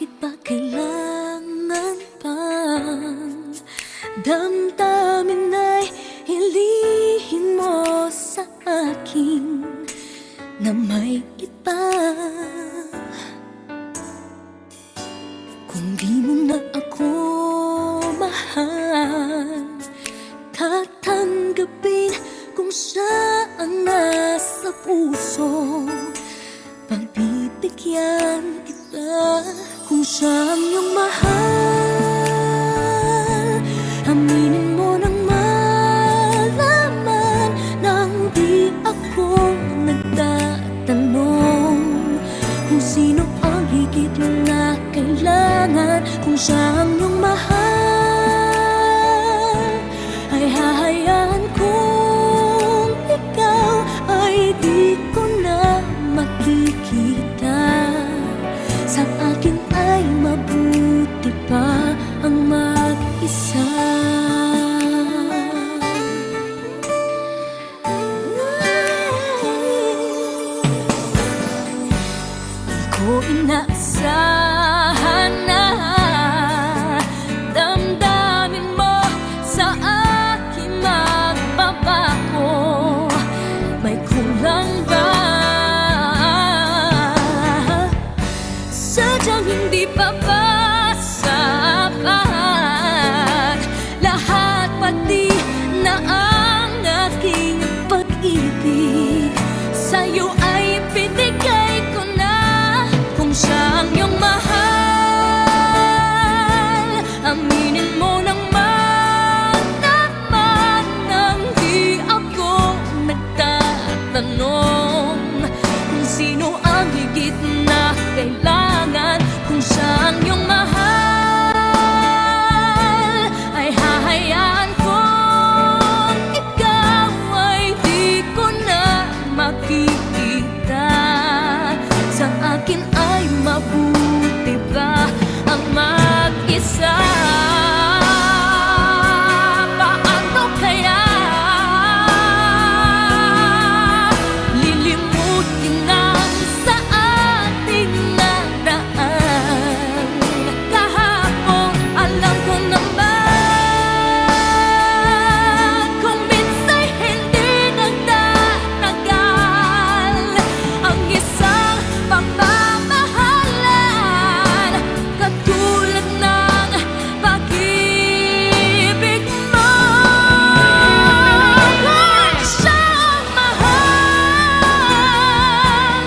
Bakit ba kailangan pang damdamin ay hilihin mo sa akin na may iba? Kung di mo na ako mahal, tatanggapin kung saan nasa puso, pagbibigyan kita. Kung siyang iyong mahal, aminin mo nang malaman nang di ako nagtatanong kung sino ang higit na kailangan. Kung siyang iyong mahal, ay hahayaan kong ikaw ay di ko na makikita. Sa akin ay mabuti pa ang mag-isa. Di ko inaasahan na damdamin mo sa akin magbabago. May kulang ba? Sadyang hindi pa ba sapat lahat, pati na ang aking pag-ibig sa'yo ay binigay ko na. Kung siyang iyong mahal, aminin mo nang malaman nang di ako nagtatanong kung sino ang higit na kailangan. Kung siyang iyong mahal, ay hahayaan kong ikaw ay di ko na makikita. Sa akin ay mabuti ba ang mag-isa? Paano kaya lilimutin ang sa ating nakaraan? Kahapon alam ko naman kung minsan'y hindi nagtatagal ang isang pagmamahalan katulad ng pag-ibig mo. Kung siyang mahal,